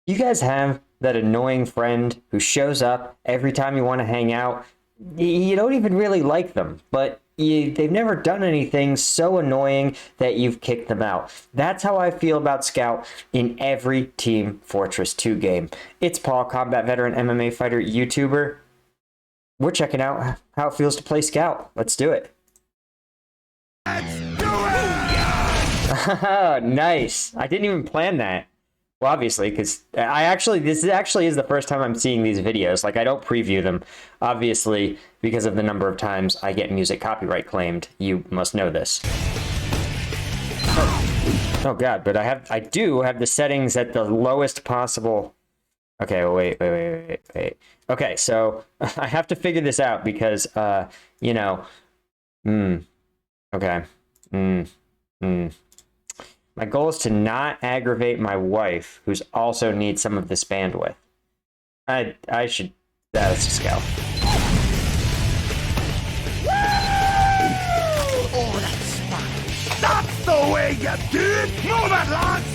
You guys have that annoying friend who shows up every time you want to hang out. You don't even really like them, but they've never done anything so annoying that you've kicked them out. That's how I feel about Scout in every Team Fortress 2 game. It's Paul, combat veteran, MMA fighter, YouTuber. We're checking out how it feels to play Scout. Let's do it. Nice. I didn't even plan that. Well, obviously, because this actually is the first time I'm seeing these videos. Like, I don't preview them, obviously, because of the number of times I get music copyright claimed. You must know this. Oh God, but I do have the settings at the lowest possible. Okay, wait. Okay, so I have to figure this out because, you know, okay, My goal is to not aggravate my wife, who's also needs some of this bandwidth. I should. That's a Scout. Oh, that's fine. That's the way you do it. Move it, lads.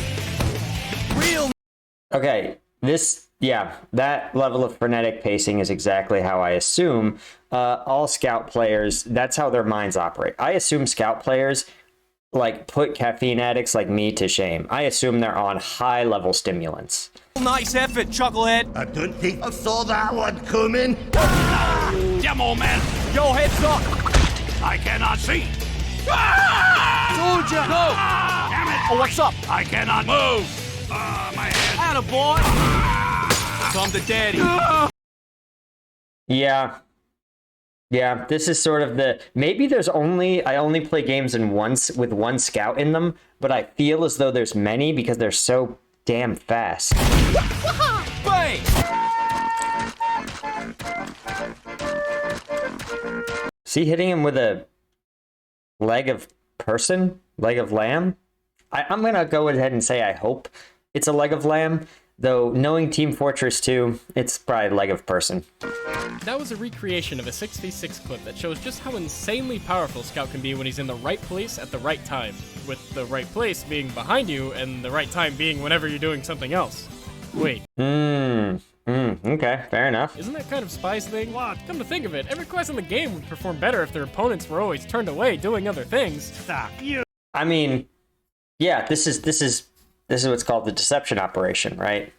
Real. Okay, that level of frenetic pacing is exactly how I assume all Scout players. That's how their minds operate. I assume Scout players like put caffeine addicts like me to shame. I assume they're on high level stimulants. Nice effort, Chucklehead. I don't think I saw that one coming. Demo man, yo, heads up. I cannot see. Told ya. Go. Damn it. Oh, what's up? I cannot move. My head. Attaboy. Come to daddy. Yeah, this is sort of maybe I only play games with one Scout in them, but I feel as though there's many because they're so damn fast. Bang! Is he hitting him with a leg of lamb? I'm gonna go ahead and say I hope it's a leg of lamb, though knowing Team Fortress 2, it's probably leg of person. That was a recreation of a 6v6 clip that shows just how insanely powerful Scout can be when he's in the right place at the right time, with the right place being behind you and the right time being whenever you're doing something else. Wait. Okay, fair enough. Isn't that kind of Spy's thing? What? Come to think of it, every quest in the game would perform better if their opponents were always turned away doing other things. Fuck you. I mean, yeah, this is what's called the deception operation, right?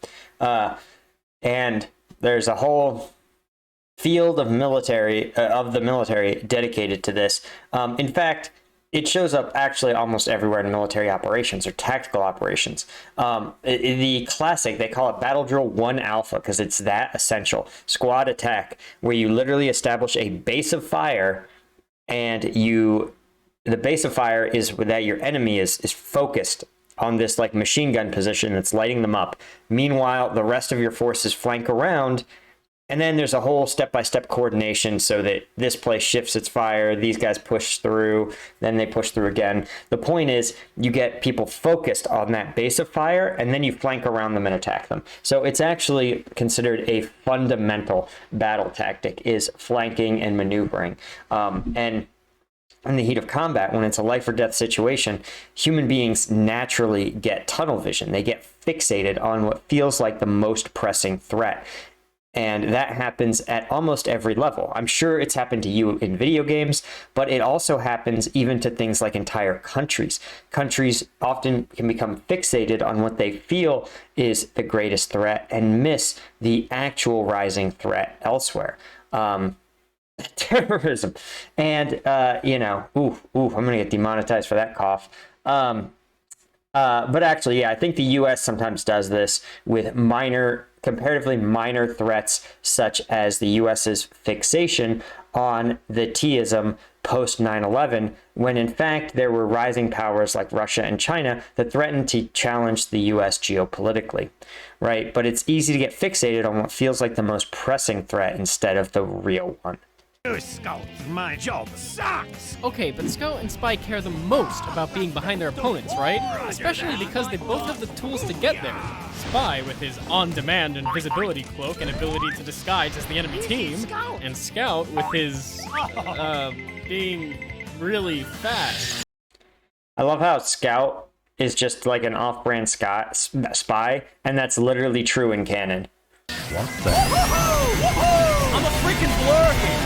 And there's a whole field of the military dedicated to this. In fact, it shows up actually almost everywhere in military operations or tactical operations. The classic, they call it Battle Drill 1 Alpha because it's that essential. Squad attack, where you literally establish a base of fire, and the base of fire is that your enemy is focused on this like machine gun position that's lighting them up. Meanwhile, the rest of your forces flank around, and then there's a whole step-by-step coordination so that this place shifts its fire, these guys push through, then they push through again. The point is you get people focused on that base of fire, and then you flank around them and attack them. So it's actually considered a fundamental battle tactic, is flanking and maneuvering. And in the heat of combat, when it's a life or death situation, human beings naturally get tunnel vision. They get fixated on what feels like the most pressing threat. And that happens at almost every level. I'm sure it's happened to you in video games, but it also happens even to things like entire countries. Countries often can become fixated on what they feel is the greatest threat and miss the actual rising threat elsewhere. Terrorism. And, I'm going to get demonetized for that cough. But actually, yeah, I think the U.S. sometimes does this with comparatively minor threats, such as the U.S.'s fixation on the T-ism post 9/11, when in fact there were rising powers like Russia and China that threatened to challenge the U.S. geopolitically, right? But it's easy to get fixated on what feels like the most pressing threat instead of the real one. Scout, my job sucks. Okay, but Scout and Spy care the most about being behind their opponents, right? Especially because they both have the tools to get there. Spy with his on-demand invisibility cloak and ability to disguise as the enemy team, and Scout with his, being really fast. I love how Scout is just like an off-brand spy, and that's literally true in canon. I'm a freaking blur here.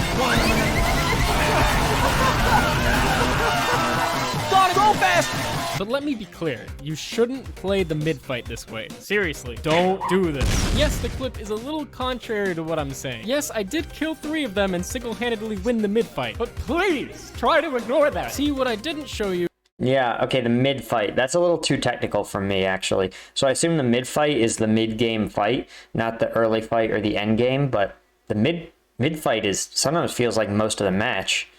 Gotta go fast. But let me be clear, you shouldn't play the mid-fight this way. Seriously, don't do this. Yes, the clip is a little contrary to what I'm saying. Yes, I did kill 3 of them and single-handedly win the mid-fight, but please, try to ignore that. See, what I didn't show you. Yeah, okay, the mid-fight. That's a little too technical for me, actually. So I assume the mid-fight is the mid-game fight, not the early fight or the end game, but the mid-fight is sometimes feels like most of the match.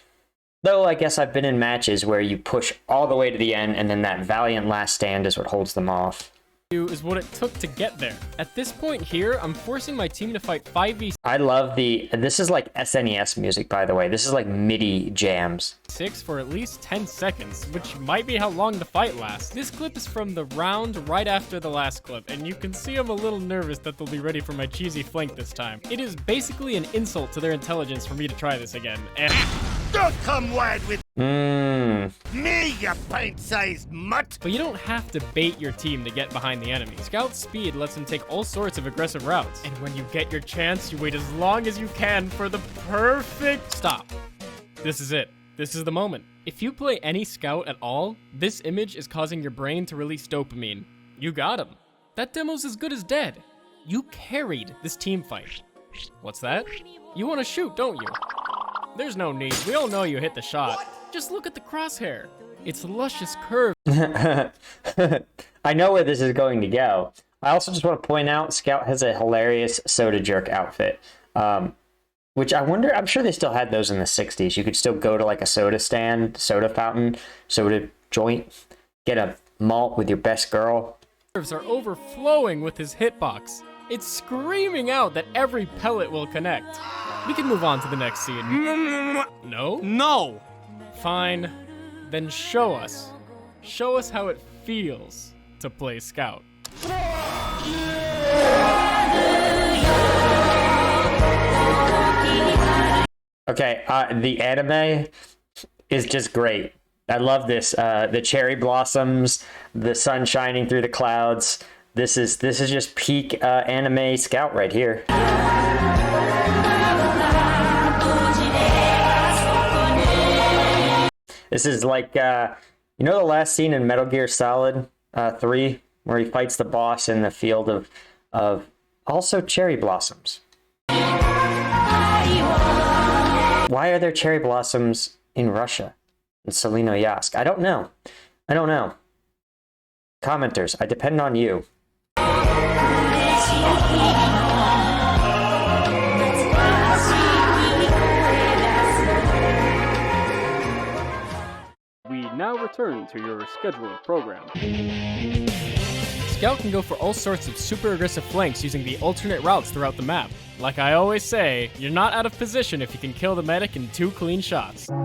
Though I guess I've been in matches where you push all the way to the end and then that valiant last stand is what holds them off. Is what it took to get there. At this point here, I'm forcing my team to fight 5v6 I love this is like SNES music, by the way. This is like MIDI jams. for at least 10 seconds, which might be how long the fight lasts. This clip is from the round right after the last clip, and you can see I'm a little nervous that they'll be ready for my cheesy flank this time. It is basically an insult to their intelligence for me to try this again, and Don't come wide with me, you pint-sized mutt! but you don't have to bait your team to get behind the enemy. Scout's speed lets them take all sorts of aggressive routes, and when you get your chance, you wait as long as you can for the perfect stop. This is it. This is the moment. If you play any scout at all, this image is causing your brain to release dopamine. You got him. That demo's as good as dead. You carried this team fight. What's that? You want to shoot, don't you? There's no need. We all know you hit the shot. Just look at the crosshair. It's luscious curve. I know where this is going to go. I also just want to point out Scout has a hilarious soda jerk outfit. Which I wonder, I'm sure they still had those in the 60s. You could still go to like a soda stand, soda fountain, soda joint, get a malt with your best girl. Curves are overflowing with his hitbox. It's screaming out that every pellet will connect. We can move on to the next scene. No? No. Fine. Then show us. Show us how it feels to play Scout. Okay, the anime is just great. I love this. The cherry blossoms, the sun shining through the clouds. This is just peak anime Scout right here. This is like, you know the last scene in Metal Gear Solid 3? Where he fights the boss in the field of also cherry blossoms. Why are there cherry blossoms in Russia? In Selinoysk? I don't know. Commenters, I depend on you. We now return to your scheduled program. Scout can go for all sorts of super aggressive flanks using the alternate routes throughout the map. Like I always say, you're not out of position if you can kill the medic in 2 clean shots. You're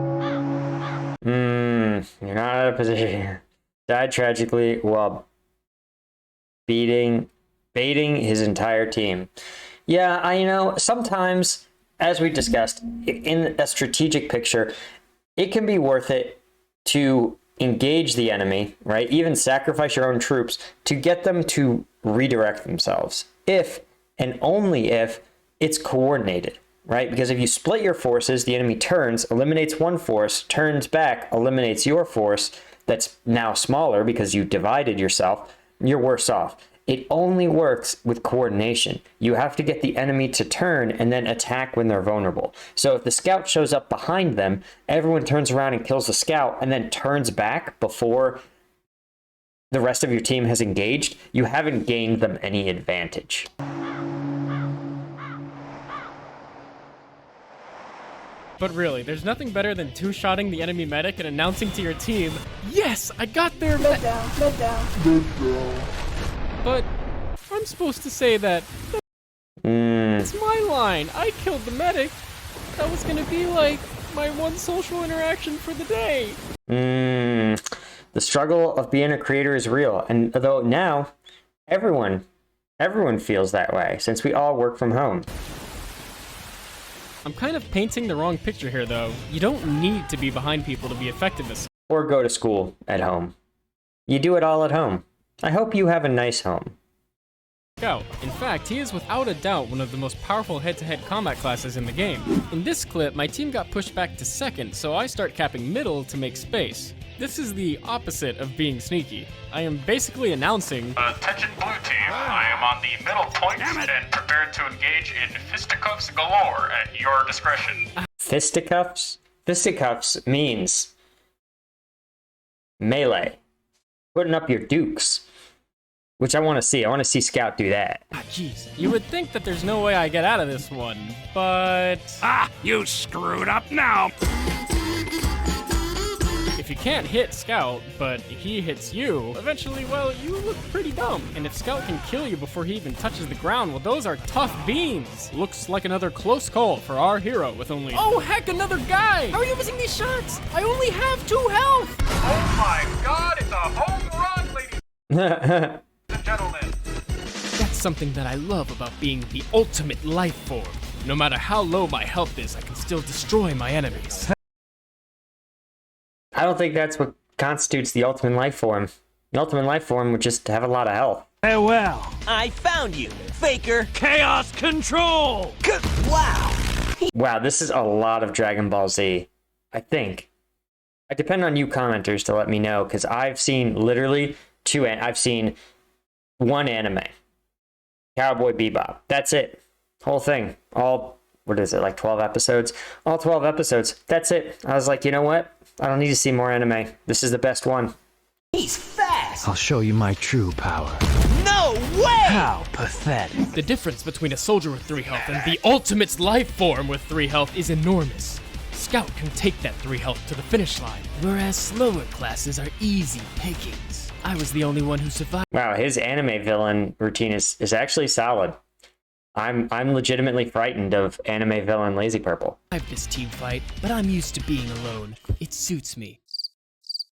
not out of position. Died tragically while baiting his entire team. Yeah, sometimes, as we discussed, in a strategic picture, it can be worth it to engage the enemy, right? Even sacrifice your own troops to get them to redirect themselves. If and only if it's coordinated, right? Because if you split your forces, the enemy turns, eliminates one force, turns back, eliminates your force that's now smaller because you divided yourself, you're worse off. It only works with coordination. You have to get the enemy to turn and then attack when they're vulnerable. So if the scout shows up behind them, everyone turns around and kills the scout and then turns back before the rest of your team has engaged, you haven't gained them any advantage. But really, there's nothing better than two-shotting the enemy medic and announcing to your team, "Yes, I got their med down. But I'm supposed to say that it's my line. I killed the medic. That was gonna be like my one social interaction for the day." The struggle of being a creator is real, and though now everyone feels that way since we all work from home. I'm kind of painting the wrong picture here, though. You don't need to be behind people to be effective as Or go to school at home. You do it all at home. I hope you have a nice home. Scout. In fact, he is without a doubt one of the most powerful head-to-head combat classes in the game. In this clip, my team got pushed back to second, so I start capping middle to make space. This is the opposite of being sneaky. I am basically announcing, Attention blue team, I am on the middle point and prepared to engage in fisticuffs galore at your discretion. Fisticuffs? Fisticuffs means melee. Putting up your dukes. Which I want to see. I want to see Scout do that. jeez. You would think that there's no way I get out of this one, but... Ah, you screwed up now. If you can't hit Scout, but he hits you, eventually, well, you look pretty dumb. And if Scout can kill you before he even touches the ground, well, those are tough beans. Looks like another close call for our hero with only... Oh, heck, another guy! How are you missing these shots? I only have 2 health! Oh my god, it's a home run, ladies and gentlemen. That's something that I love about being the ultimate life form. No matter how low my health is, I can still destroy my enemies. I don't think that's what constitutes the ultimate life form. The ultimate life form would just have a lot of health. Farewell. I found you, Faker. Chaos control. Wow. Wow, this is a lot of Dragon Ball Z. I think. I depend on you commenters to let me know, because I've seen literally I've seen 1 anime. Cowboy Bebop. That's it. Whole thing. All, what is it, like 12 episodes? All 12 episodes. That's it. I was like, you know what? I don't need to see more anime. This is the best one. He's fast. I'll show you my true power. No way. How pathetic. The difference between a soldier with 3 health and the ultimate life form with 3 health is enormous. Scout can take that 3 health to the finish line, whereas slower classes are easy pickings. I was the only one who survived. Wow, his anime villain routine is actually solid. I'm legitimately frightened of anime villain Lazypurple. This team fight, but I'm used to being alone. It suits me.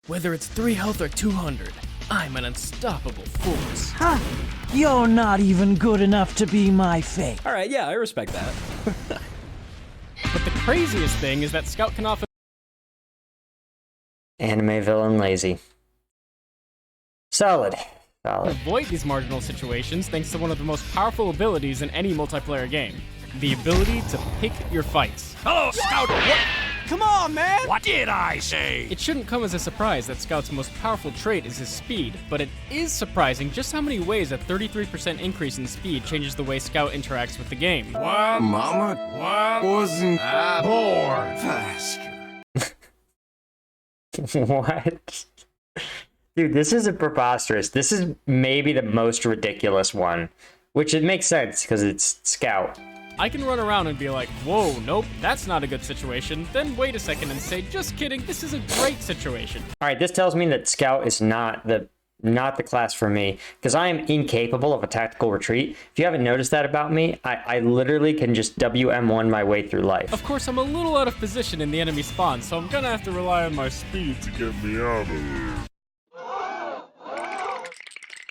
Whether it's 3 health or 200, I'm an unstoppable force. Huh? You're not even good enough to be my fate. All right, yeah, I respect that. But the craziest thing is that Scout can often Anime villain Lazy. Solid. Solid. avoid these marginal situations thanks to one of the most powerful abilities in any multiplayer game. The ability to pick your fights. Hello, Scout. What? Come on, man. What did I say? It shouldn't come as a surprise that Scout's most powerful trait is his speed, but it is surprising just how many ways a 33% increase in speed changes the way Scout interacts with the game. Why, Mama? Why wasn't I born faster? What? Dude, this is a preposterous. This is maybe the most ridiculous one. Which it makes sense, because it's Scout. I can run around and be like, whoa, nope, that's not a good situation, then wait a second and say, just kidding, this is a great situation. Alright, this tells me that Scout is not the class for me, because I am incapable of a tactical retreat. If you haven't noticed that about me, I literally can just WM1 my way through life. Of course, I'm a little out of position in the enemy spawn, so I'm gonna have to rely on my speed to get me out of here.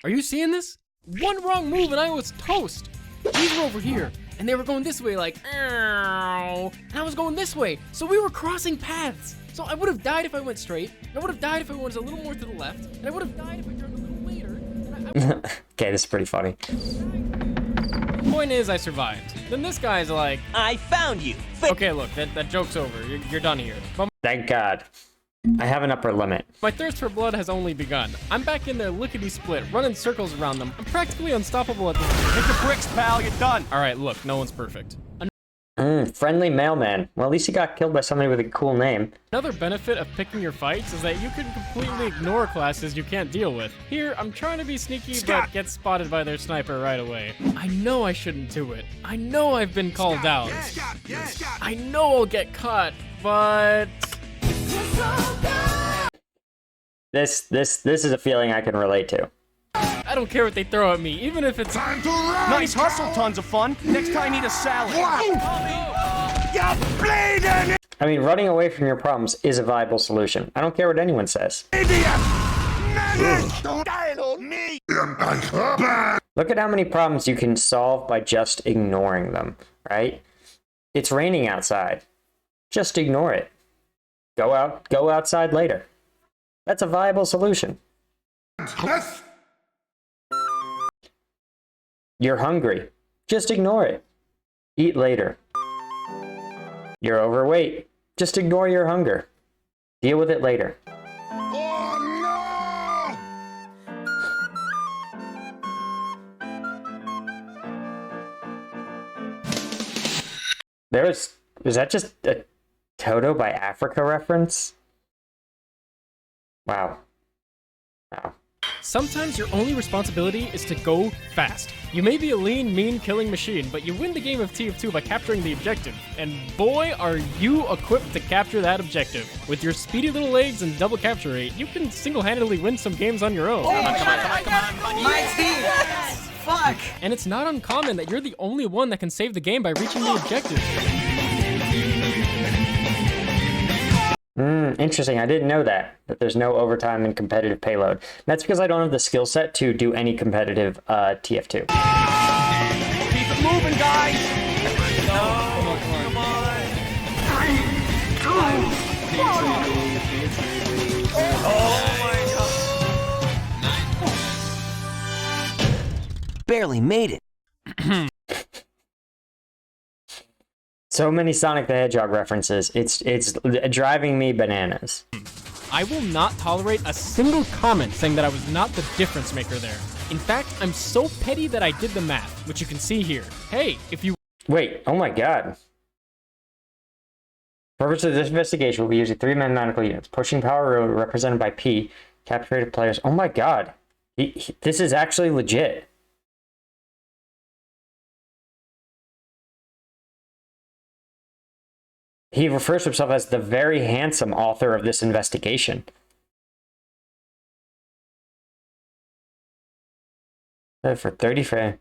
Are you seeing this? One wrong move and I was toast. These were over here, and they were going this way like, ow, and I was going this way, so we were crossing paths. So I would have died if I went straight, and I would have died if I went a little more to the left, and I would have died if I turned a little later, and Okay, this is pretty funny. Point is, I survived. Then this guy's like, I found you. okay, look, that joke's over. You're done here. But Thank God. I have an upper limit. my thirst for blood has only begun. I'm back in there lickety-split, running circles around them. I'm practically unstoppable at this point. Hit the bricks, pal. You're done. All right, look, no one's perfect. Friendly mailman. Well, at least he got killed by somebody with a cool name. Another benefit of picking your fights is that you can completely ignore classes you can't deal with. Here, I'm trying to be sneaky, but get spotted by their sniper right away. I know I shouldn't do it. I know I've been called out. I know I'll get caught, but... This is a feeling I can relate to. I don't care what they throw at me, even if it's... Nice hustle, tons of fun. Next time, eat a salad. You bleeding I mean, running away from your problems is a viable solution. I don't care what anyone says. idiot! Menace! Don't dial on me! Look at how many problems you can solve by just ignoring them, right? It's raining outside. Just ignore it. Go outside later. That's a viable solution. Yes. You're hungry. Just ignore it. Eat later. You're overweight. Just ignore your hunger. Deal with it later. Oh no! Was that just a Toto by Africa reference? Wow. Wow. Sometimes your only responsibility is to go fast. You may be a lean, mean killing machine, but you win the game of TF2 by capturing the objective. And boy, are you equipped to capture that objective. With your speedy little legs and double capture rate, you can single-handedly win some games on your own. Come on. My team! Yes! Fuck! And it's not uncommon that you're the only one that can save the game by reaching the objective. Interesting. I didn't know that there's no overtime in competitive payload. That's because I don't have the skill set to do any competitive TF2. Keep it moving, guys! Barely made it. So many Sonic the Hedgehog references. It's driving me bananas. I will not tolerate a single comment saying that I was not the difference maker there. In fact, I'm so petty that I did the math, which you can see here. Hey, if you... Wait, oh my god. Purpose of this investigation will be using 3 mathematical units. Pushing power represented by P. Captured players. Oh my god. This is actually legit. He refers to himself as the very handsome author of this investigation. For 30 frames.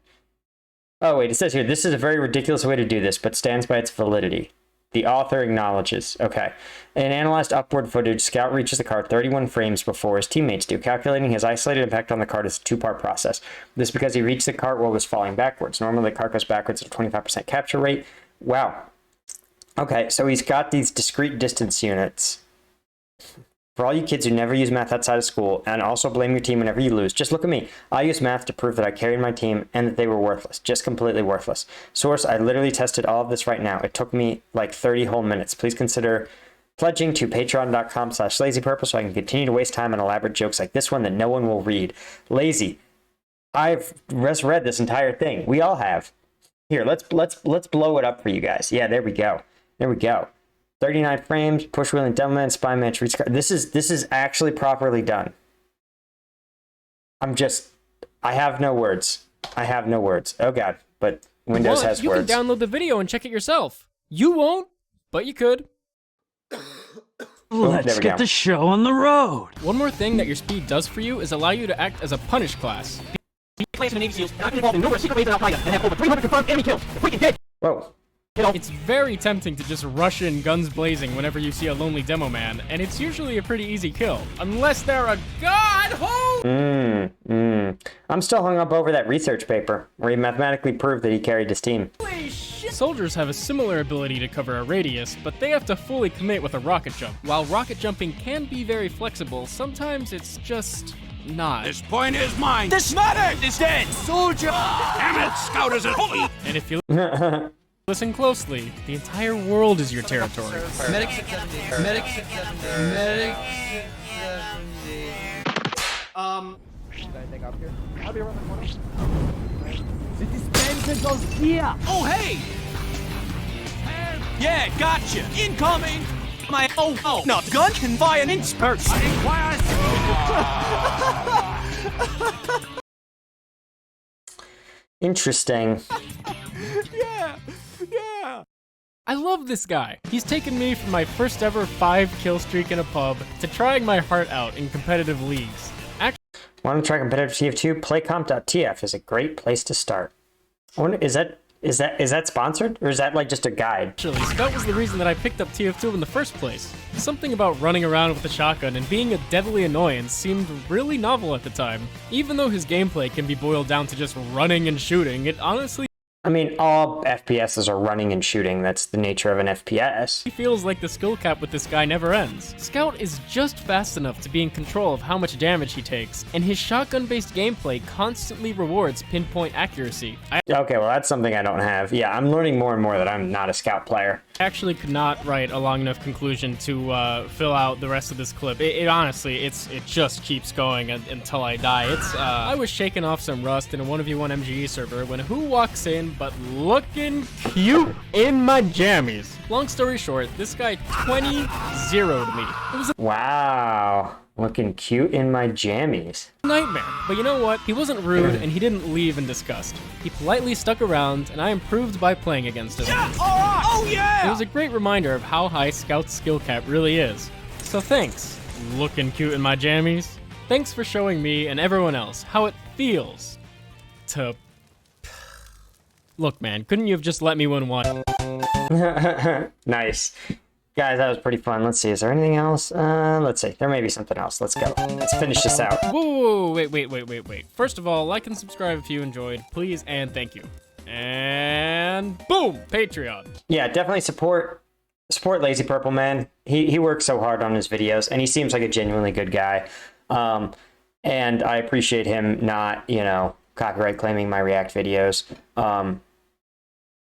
Oh, wait, it says here, this is a very ridiculous way to do this, but stands by its validity. The author acknowledges. Okay. In analyzed upward footage, Scout reaches the card 31 frames before his teammates do. Calculating his isolated impact on the card is a 2-part process. This is because he reached the cart while it was falling backwards. Normally, the cart goes backwards at a 25% capture rate. Wow. Okay, so he's got these discrete distance units. For all you kids who never use math outside of school and also blame your team whenever you lose, just look at me. I use math to prove that I carried my team and that they were worthless. Just completely worthless. Source, I literally tested all of this right now. It took me like 30 whole minutes. Please consider pledging to patreon.com/lazypurple so I can continue to waste time on elaborate jokes like this one that no one will read. Lazy. I've just read this entire thing. We all have. Here, let's blow it up for you guys. Yeah, there we go. There we go. 39 frames, push wheeling, demoman, spy match, restart. This is actually properly done. I have no words. I have no words. Oh god, but Windows has you words. You can download the video and check it yourself. You won't, but you could. Let's get the show on the road. One more thing that your speed does for you is allow you to act as a punish class. Whoa. It's very tempting to just rush in guns blazing whenever you see a lonely demo man, and it's usually a pretty easy kill, unless they're a god-hole! I'm still hung up over that research paper, where he mathematically proved that he carried his team. Soldiers have a similar ability to cover a radius, but they have to fully commit with a rocket jump. While rocket jumping can be very flexible, sometimes it's just not. This point is mine. This medic is dead! Soldier! Damn it, Scout is a holy! And if you listen closely, the entire world is your territory. Medic 670. Medic 670. Medic 670. Should I take up here? I'll be around the corner. The dispenser goes here. Oh, hey! Yeah, gotcha! Incoming! Oh, no, the gun can fire an inch burst. Interesting. Yeah. I love this guy. He's taken me from my first ever 5-kill streak in a pub to trying my heart out in competitive leagues. Want to try competitive TF2? Playcomp.tf is a great place to start. I wonder, is that sponsored, or is that like just a guide? Actually, Scout was the reason that I picked up TF2 in the first place. Something about running around with a shotgun and being a deadly annoyance seemed really novel at the time. Even though his gameplay can be boiled down to just running and shooting, it honestly I mean, all FPSs are running and shooting. That's the nature of an FPS. He feels like the skill cap with this guy never ends. Scout is just fast enough to be in control of how much damage he takes, and his shotgun-based gameplay constantly rewards pinpoint accuracy. I Okay, well, that's something I don't have. Yeah, I'm learning more and more that I'm not a Scout player. actually could not write a long enough conclusion to fill out the rest of this clip. It honestly, it just keeps going until I die. I was shaking off some rust in a 1v1 MGE server when who walks in but looking cute in my jammies. Long story short, this guy 20-0'd me. It was a Wow, looking cute in my jammies. nightmare. But you know what? He wasn't rude and he didn't leave in disgust. He politely stuck around and I improved by playing against him. Oh yeah! It was a great reminder of how high Scout's skill cap really is. So thanks, looking cute in my jammies. Thanks for showing me and everyone else how it feels to... Look, man, couldn't you have just let me win one? Nice. Guys, that was pretty fun. Let's see, is there anything else? Let's see, there may be something else. Let's go. Let's finish this out. Whoa, wait. First of all, like and subscribe if you enjoyed, please and thank you. And boom, Patreon. Yeah, definitely support Lazypurple, man. He works so hard on his videos, and he seems like a genuinely good guy. And I appreciate him not, copyright claiming my React videos.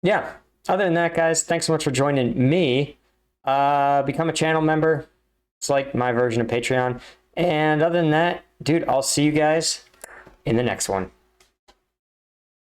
Yeah, other than that, guys, thanks so much for joining me. Become a channel member. It's like my version of Patreon. And other than that, dude, I'll see you guys in the next one.